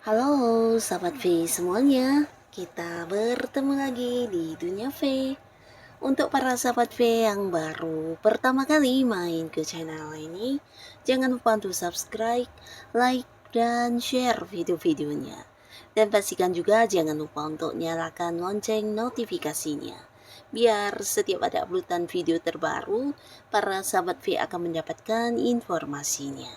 Halo sahabat V semuanya, kita bertemu lagi di Dunia V. Untuk para sahabat V yang baru pertama kali main ke channel ini, jangan lupa untuk subscribe, like, dan share video-videonya. Dan pastikan juga jangan lupa untuk nyalakan lonceng notifikasinya. Biar setiap ada uploadan video terbaru, para sahabat V akan mendapatkan informasinya.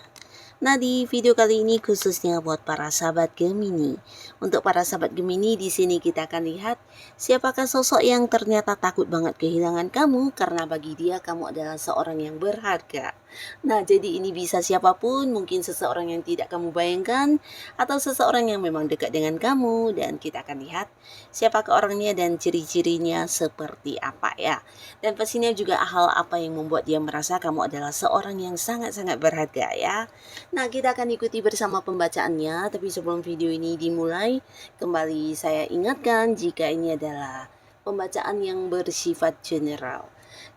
Nah, di video kali ini khususnya buat para sahabat Gemini. Untuk para sahabat Gemini, di sini kita akan lihat siapakah sosok yang ternyata takut banget kehilangan kamu karena bagi dia kamu adalah seorang yang berharga. Nah, jadi ini bisa siapapun, mungkin seseorang yang tidak kamu bayangkan atau seseorang yang memang dekat dengan kamu, dan kita akan lihat siapakah orangnya dan ciri-cirinya seperti apa ya. Dan pastinya juga hal apa yang membuat dia merasa kamu adalah seorang yang sangat-sangat berharga ya. Nah, kita akan ikuti bersama pembacaannya, tapi sebelum video ini dimulai, kembali saya ingatkan jika ini adalah pembacaan yang bersifat general.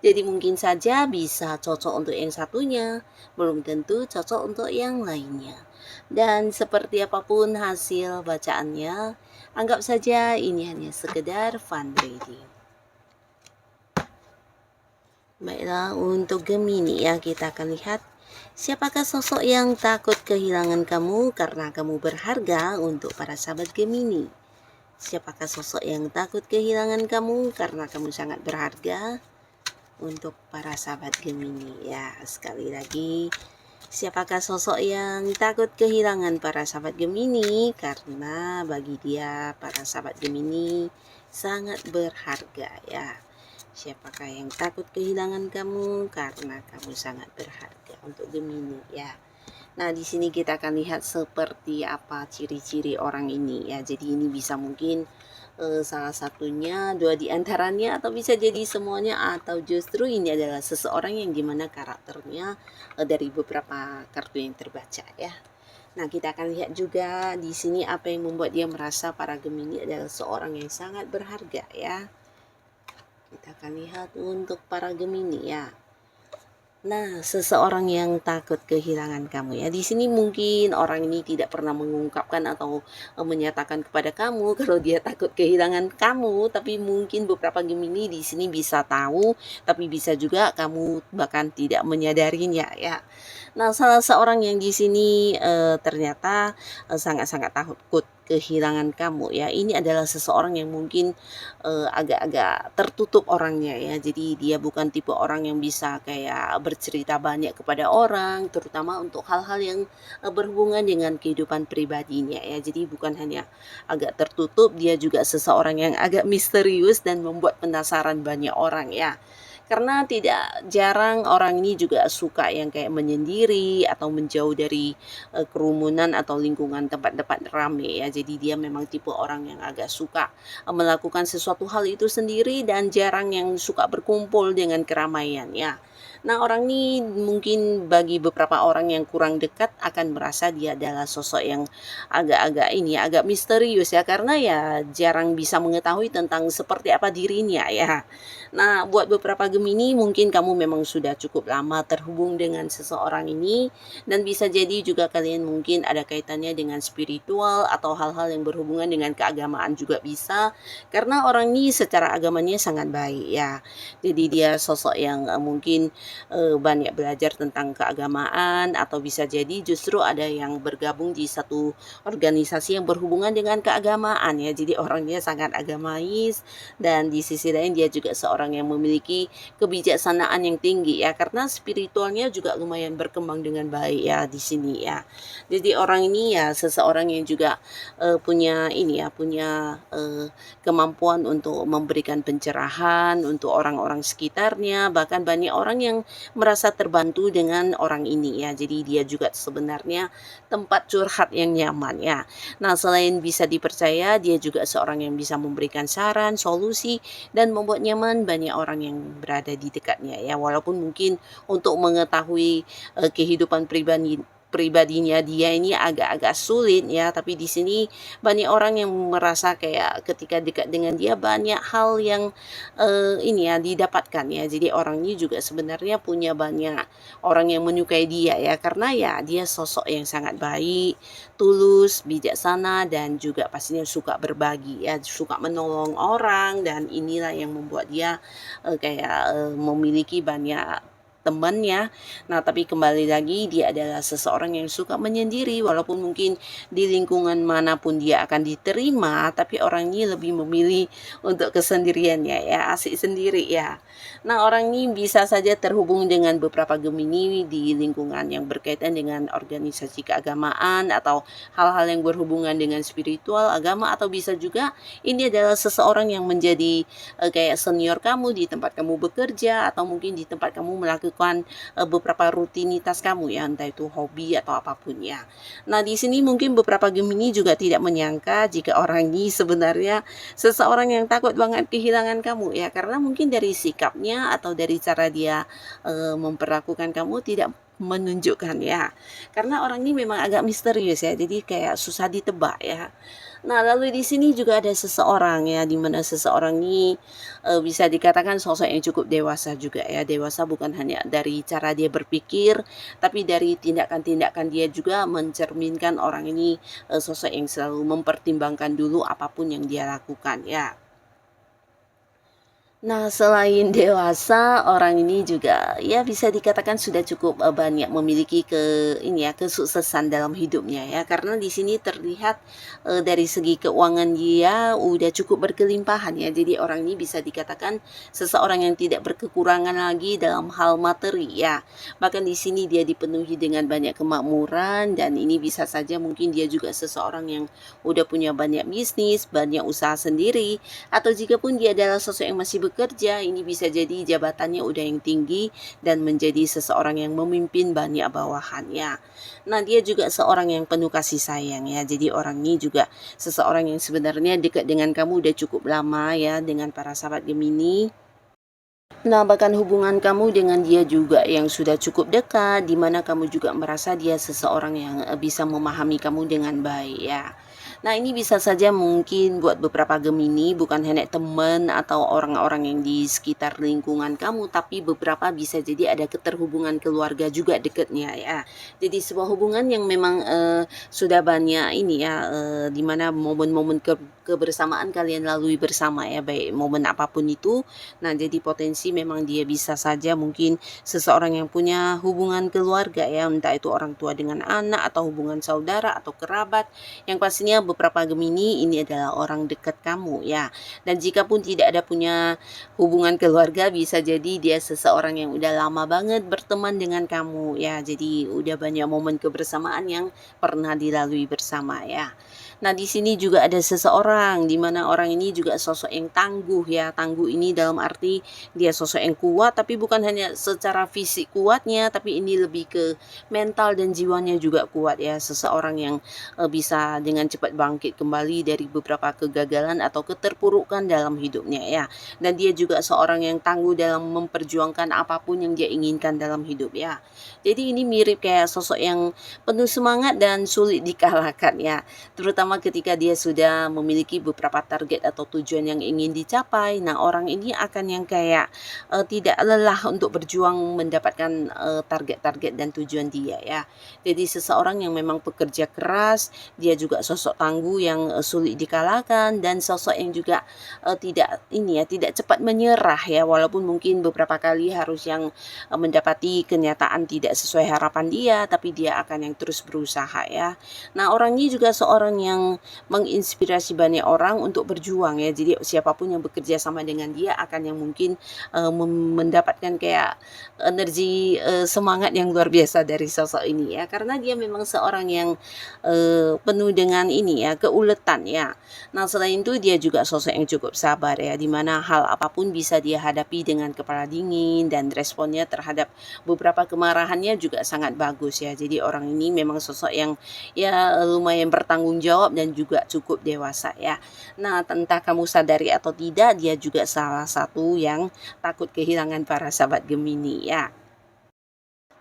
Jadi mungkin saja bisa cocok untuk yang satunya, belum tentu cocok untuk yang lainnya. Dan seperti apapun hasil bacaannya, anggap saja ini hanya sekedar fun reading. Baiklah, untuk Gemini ya, kita akan lihat siapakah sosok yang takut kehilangan kamu karena kamu berharga untuk para sahabat Gemini. Siapakah sosok yang takut kehilangan kamu karena kamu sangat berharga untuk para sahabat Gemini ya. Sekali lagi, siapakah sosok yang takut kehilangan para sahabat Gemini karena bagi dia para sahabat Gemini sangat berharga ya. Siapakah yang takut kehilangan kamu karena kamu sangat berharga untuk Gemini ya. Nah, di sini kita akan lihat seperti apa ciri-ciri orang ini ya. Jadi ini bisa mungkin salah satunya, dua di antaranya, atau bisa jadi semuanya, atau justru ini adalah seseorang yang dimana karakternya dari beberapa kartu yang terbaca ya. Nah, kita akan lihat juga di sini apa yang membuat dia merasa para Gemini adalah seorang yang sangat berharga ya. Kita akan lihat untuk para Gemini ya. Nah, seseorang yang takut kehilangan kamu ya. Di sini mungkin orang ini tidak pernah mengungkapkan atau menyatakan kepada kamu kalau dia takut kehilangan kamu, tapi mungkin beberapa Gemini di sini bisa tahu, tapi bisa juga kamu bahkan tidak menyadarinya ya. Nah, salah seorang yang di sini ternyata sangat-sangat takut kehilangan kamu ya. Ini adalah seseorang yang mungkin agak-agak tertutup orangnya ya. Jadi dia bukan tipe orang yang bisa kayak bercerita banyak kepada orang, terutama untuk hal-hal yang berhubungan dengan kehidupan pribadinya ya. Jadi bukan hanya agak tertutup, dia juga seseorang yang agak misterius dan membuat penasaran banyak orang ya. Karena tidak jarang orang ini juga suka yang kayak menyendiri atau menjauh dari kerumunan atau lingkungan tempat-tempat ramai ya. Jadi dia memang tipe orang yang agak suka melakukan sesuatu hal itu sendiri dan jarang yang suka berkumpul dengan keramaian ya. Nah, orang ini mungkin bagi beberapa orang yang kurang dekat akan merasa dia adalah sosok yang agak-agak ini agak misterius ya, karena ya jarang bisa mengetahui tentang seperti apa dirinya ya. Nah, buat beberapa Gemini mungkin kamu memang sudah cukup lama terhubung dengan seseorang ini, dan bisa jadi juga kalian mungkin ada kaitannya dengan spiritual atau hal-hal yang berhubungan dengan keagamaan juga bisa, karena orang ini secara agamanya sangat baik ya. Jadi dia sosok yang mungkin banyak belajar tentang keagamaan, atau bisa jadi justru ada yang bergabung di satu organisasi yang berhubungan dengan keagamaan ya. Jadi orangnya sangat agamais, dan di sisi lain dia juga seorang yang memiliki kebijaksanaan yang tinggi ya, karena spiritualnya juga lumayan berkembang dengan baik ya di sini ya. Jadi orang ini ya seseorang yang juga punya ini ya, punya kemampuan untuk memberikan pencerahan untuk orang-orang sekitarnya, bahkan banyak orang yang merasa terbantu dengan orang ini ya. Jadi dia juga sebenarnya tempat curhat yang nyaman ya. Nah, selain bisa dipercaya, dia juga seorang yang bisa memberikan saran, solusi, dan membuat nyaman banyak orang yang berada di dekatnya ya. Walaupun mungkin untuk mengetahui kehidupan pribadinya dia ini agak-agak sulit ya, tapi di sini banyak orang yang merasa kayak ketika dekat dengan dia banyak hal yang ini ya didapatkan ya. Jadi orang ini juga sebenarnya punya banyak orang yang menyukai dia ya, karena ya dia sosok yang sangat baik, tulus, bijaksana, dan juga pastinya suka berbagi ya, suka menolong orang, dan inilah yang membuat dia kayak memiliki banyak temannya. Nah, tapi kembali lagi dia adalah seseorang yang suka menyendiri, walaupun mungkin di lingkungan manapun dia akan diterima, tapi orang ini lebih memilih untuk kesendiriannya ya, asik sendiri ya. Nah, orang ini bisa saja terhubung dengan beberapa Gemini di lingkungan yang berkaitan dengan organisasi keagamaan atau hal-hal yang berhubungan dengan spiritual, agama, atau bisa juga ini adalah seseorang yang menjadi kayak senior kamu di tempat kamu bekerja, atau mungkin di tempat kamu melakukan beberapa rutinitas kamu ya, entah itu hobi atau apapun ya. Nah, di sini mungkin beberapa Gemini juga tidak menyangka jika orang ini sebenarnya seseorang yang takut banget kehilangan kamu ya, karena mungkin dari sikapnya atau dari cara dia memperlakukan kamu tidak menunjukkan ya. Karena orang ini memang agak misterius ya, jadi kayak susah ditebak ya. Nah, lalu di sini juga ada seseorang ya, di mana seseorang ini bisa dikatakan sosok yang cukup dewasa juga ya. Dewasa bukan hanya dari cara dia berpikir, tapi dari tindakan-tindakan dia juga mencerminkan orang ini sosok yang selalu mempertimbangkan dulu apapun yang dia lakukan ya. Nah, selain dewasa, orang ini juga ya bisa dikatakan sudah cukup banyak memiliki kesuksesan dalam hidupnya ya. Karena di sini terlihat dari segi keuangan dia udah cukup berkelimpahan ya. Jadi orang ini bisa dikatakan seseorang yang tidak berkekurangan lagi dalam hal materi ya. Bahkan di sini dia dipenuhi dengan banyak kemakmuran, dan ini bisa saja mungkin dia juga seseorang yang udah punya banyak bisnis, banyak usaha sendiri, atau jika pun dia adalah sosok yang masih bekerja, ini bisa jadi jabatannya udah yang tinggi dan menjadi seseorang yang memimpin banyak bawahannya. Nah, dia juga seorang yang penuh kasih sayang ya. Jadi orang ini juga seseorang yang sebenarnya dekat dengan kamu udah cukup lama ya, dengan para sahabat Gemini. Nah, bahkan hubungan kamu dengan dia juga yang sudah cukup dekat, di mana kamu juga merasa dia seseorang yang bisa memahami kamu dengan baik ya. Nah, ini bisa saja mungkin buat beberapa Gemini bukan hanya teman atau orang-orang yang di sekitar lingkungan kamu, tapi beberapa bisa jadi ada keterhubungan keluarga juga dekatnya ya. Jadi sebuah hubungan yang memang sudah banyak ini ya, di mana momen-momen kebersamaan kalian lalui bersama ya, baik momen apapun itu. Nah, jadi potensi memang dia bisa saja mungkin seseorang yang punya hubungan keluarga ya, entah itu orang tua dengan anak atau hubungan saudara atau kerabat. Yang pastinya beberapa Gemini ini adalah orang dekat kamu ya. Dan jika pun tidak ada punya hubungan keluarga, bisa jadi dia seseorang yang udah lama banget berteman dengan kamu ya. Jadi udah banyak momen kebersamaan yang pernah dilalui bersama ya. Nah, di sini juga ada seseorang di mana orang ini juga sosok yang tangguh ya. Tangguh ini dalam arti dia sosok yang kuat, tapi bukan hanya secara fisik kuatnya, tapi ini lebih ke mental dan jiwanya juga kuat ya. Seseorang yang bisa dengan cepat bangkit kembali dari beberapa kegagalan atau keterpurukan dalam hidupnya ya. Dan dia juga seorang yang tangguh dalam memperjuangkan apapun yang dia inginkan dalam hidup ya. Jadi ini mirip kayak sosok yang penuh semangat dan sulit dikalahkan ya. Terutama ketika dia sudah memiliki beberapa target atau tujuan yang ingin dicapai. Nah, orang ini akan yang kayak tidak lelah untuk berjuang mendapatkan target-target dan tujuan dia ya. Jadi seseorang yang memang pekerja keras, dia juga sosok tangguh yang sulit dikalahkan, dan sosok yang juga tidak cepat menyerah ya, walaupun mungkin beberapa kali harus yang mendapati kenyataan tidak sesuai harapan dia, tapi dia akan yang terus berusaha ya. Nah, orang ini juga seorang yang menginspirasi banyak orang untuk berjuang ya. Jadi siapapun yang bekerja sama dengan dia akan yang mungkin mendapatkan kayak energi, semangat yang luar biasa dari sosok ini ya, karena dia memang seorang yang, penuh dengan ini ya, keuletan ya. Nah, selain itu dia juga sosok yang cukup sabar ya, di mana hal apapun bisa dia hadapi dengan kepala dingin dan responnya terhadap beberapa kemarahannya juga sangat bagus ya. Jadi orang ini memang sosok yang ya lumayan bertanggung jawab dan juga cukup dewasa ya. Nah, entah kamu sadari atau tidak, dia juga salah satu yang takut kehilangan para sahabat Gemini ya.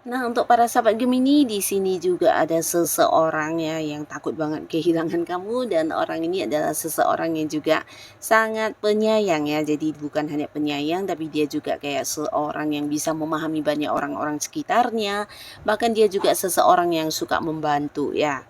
Nah, untuk para sahabat Gemini, di sini juga ada seseorang ya yang takut banget kehilangan kamu, dan orang ini adalah seseorang yang juga sangat penyayang ya. Jadi bukan hanya penyayang, tapi dia juga kayak seorang yang bisa memahami banyak orang-orang sekitarnya. Bahkan dia juga seseorang yang suka membantu ya.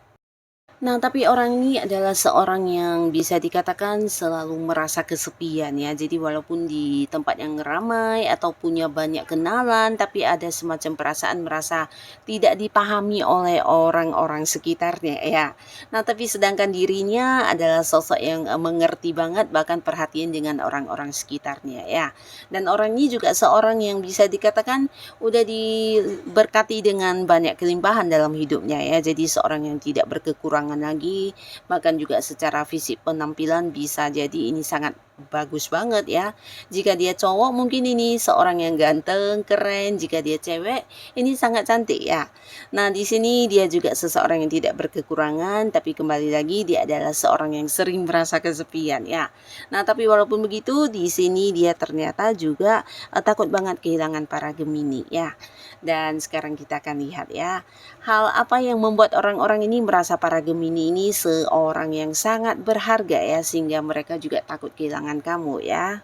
Nah, tapi orang ini adalah seorang yang bisa dikatakan selalu merasa kesepian ya. Jadi walaupun di tempat yang ramai atau punya banyak kenalan, tapi ada semacam perasaan merasa tidak dipahami oleh orang-orang sekitarnya ya. Nah, tapi sedangkan dirinya adalah sosok yang mengerti banget, bahkan perhatian dengan orang-orang sekitarnya ya. Dan orang ini juga seorang yang bisa dikatakan udah diberkati dengan banyak kelimpahan dalam hidupnya ya. Jadi seorang yang tidak berkekurangan lagi, bahkan juga secara fisik penampilan bisa jadi ini sangat bagus banget ya. Jika dia cowok mungkin ini seorang yang ganteng, keren. Jika dia cewek ini sangat cantik ya. Nah, di sini dia juga seseorang yang tidak berkekurangan, tapi kembali lagi dia adalah seorang yang sering merasa kesepian ya. Nah, tapi walaupun begitu di sini dia ternyata juga takut banget kehilangan para Gemini ya. Dan sekarang kita akan lihat ya, hal apa yang membuat orang-orang ini merasa para Gemini ini seorang yang sangat berharga ya, sehingga mereka juga takut kehilangan kamu ya.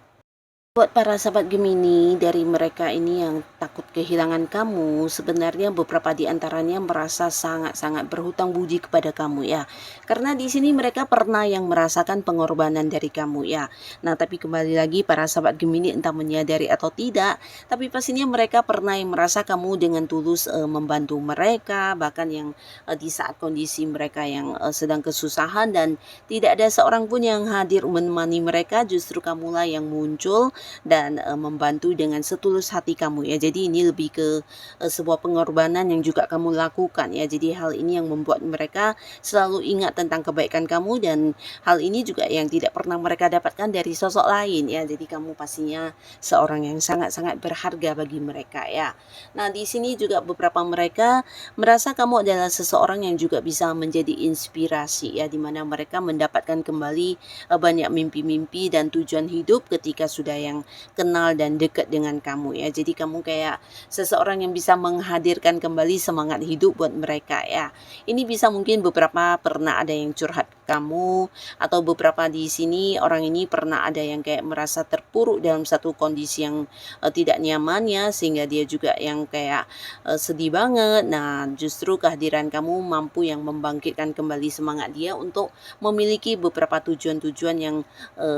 Buat para sahabat Gemini, dari mereka ini yang takut kehilangan kamu, sebenarnya beberapa di antaranya merasa sangat-sangat berhutang budi kepada kamu ya. Karena di sini mereka pernah yang merasakan pengorbanan dari kamu ya. Nah, tapi kembali lagi para sahabat Gemini entah menyadari atau tidak, tapi pastinya mereka pernah yang merasa kamu dengan tulus membantu mereka, bahkan yang di saat kondisi mereka yang sedang kesusahan dan tidak ada seorang pun yang hadir menemani mereka, justru kamulah yang muncul dan membantu dengan setulus hati kamu ya. Jadi ini lebih ke sebuah pengorbanan yang juga kamu lakukan ya. Jadi hal ini yang membuat mereka selalu ingat tentang kebaikan kamu, dan hal ini juga yang tidak pernah mereka dapatkan dari sosok lain ya. Jadi kamu pastinya seorang yang sangat-sangat berharga bagi mereka ya. Nah, di sini juga beberapa mereka merasa kamu adalah seseorang yang juga bisa menjadi inspirasi ya, di mana mereka mendapatkan kembali banyak mimpi-mimpi dan tujuan hidup ketika sudah yang kenal dan dekat dengan kamu ya. Jadi kamu kayak seseorang yang bisa menghadirkan kembali semangat hidup buat mereka ya. Ini bisa mungkin beberapa pernah ada yang curhat ke kamu, atau beberapa di sini orang ini pernah ada yang kayak merasa terpuruk dalam satu kondisi yang tidak nyaman ya, sehingga dia juga yang kayak sedih banget. Nah, justru kehadiran kamu mampu yang membangkitkan kembali semangat dia untuk memiliki beberapa tujuan-tujuan yang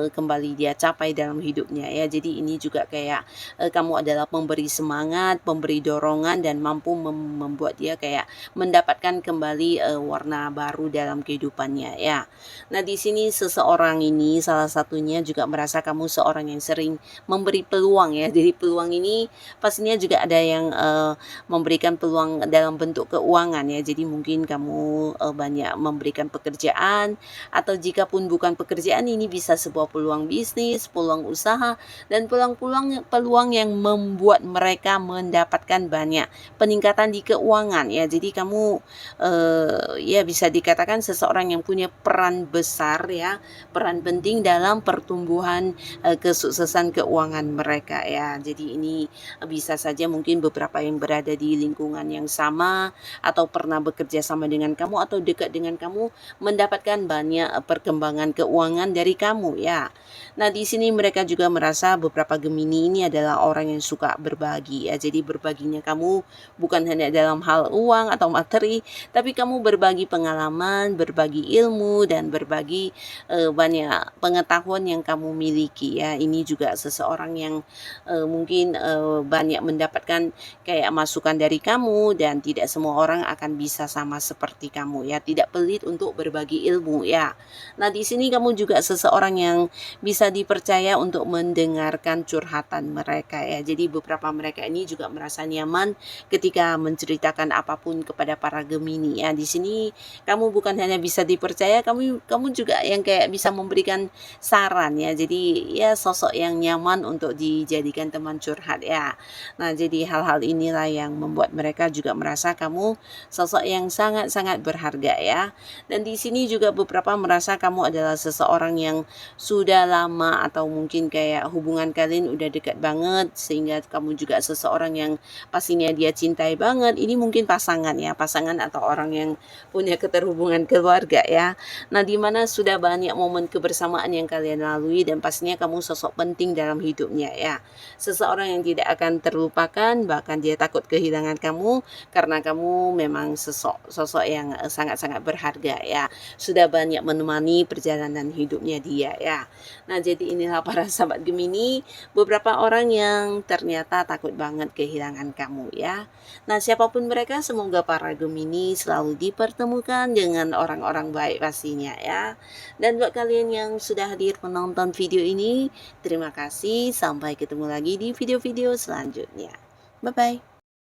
kembali dia capai dalam hidupnya ya. Jadi ini juga kayak kamu adalah pemberi semangat, pemberi dorongan, dan mampu membuat dia kayak mendapatkan kembali warna baru dalam kehidupannya ya. Nah, di sini seseorang ini salah satunya juga merasa kamu seorang yang sering memberi peluang ya. Jadi peluang ini pastinya juga ada yang memberikan peluang dalam bentuk keuangan ya. Jadi mungkin kamu banyak memberikan pekerjaan, atau jika pun bukan pekerjaan, ini bisa sebuah peluang bisnis, peluang usaha, dan peluang yang membuat mereka mendapatkan banyak peningkatan di keuangan ya. Jadi kamu ya bisa dikatakan seseorang yang punya peran besar ya, peran penting dalam pertumbuhan kesuksesan keuangan mereka ya. Jadi ini bisa saja mungkin beberapa yang berada di lingkungan yang sama, atau pernah bekerja sama dengan kamu, atau dekat dengan kamu, mendapatkan banyak perkembangan keuangan dari kamu ya. Nah, di sini mereka juga merasa beberapa Gemini ini adalah orang yang suka berbagi ya. Jadi berbaginya kamu bukan hanya dalam hal uang atau materi, tapi kamu berbagi pengalaman, berbagi ilmu, dan berbagi banyak pengetahuan yang kamu miliki ya. Ini juga seseorang yang mungkin banyak mendapatkan kayak masukan dari kamu, dan tidak semua orang akan bisa sama seperti kamu ya. Tidak pelit untuk berbagi ilmu ya. Nah, di sini kamu juga seseorang yang bisa dipercaya untuk mendengarkan curhatan mereka ya. Jadi beberapa mereka ini juga merasa nyaman ketika menceritakan apapun kepada para Gemini ya. Di sini kamu bukan hanya bisa dipercaya, kamu juga yang kayak bisa memberikan saran ya. Jadi ya sosok yang nyaman untuk dijadikan teman curhat ya. Nah, jadi hal-hal inilah yang membuat mereka juga merasa kamu sosok yang sangat-sangat berharga ya. Dan di sini juga beberapa merasa kamu adalah seseorang yang sudah lama atau mungkin kayak hubungan kalian udah dekat banget sehingga kamu juga seseorang yang pastinya dia cintai banget. Ini mungkin pasangan ya, pasangan atau orang yang punya keterhubungan keluarga ya. Nah, di mana sudah banyak momen kebersamaan yang kalian lalui dan pastinya kamu sosok penting dalam hidupnya ya. Seseorang yang tidak akan terlupakan, bahkan dia takut kehilangan kamu karena kamu memang sosok yang sangat-sangat berharga ya. Sudah banyak menemani perjalanan hidupnya dia ya. Nah, jadi inilah para sahabat Gemini, beberapa orang yang ternyata takut banget kehilangan kamu ya. Nah, siapapun mereka, semoga para Gemini selalu dipertemukan dengan orang-orang baik pastinya ya. Dan buat kalian yang sudah hadir menonton video ini, terima kasih. Sampai ketemu lagi di video-video selanjutnya. Bye-bye.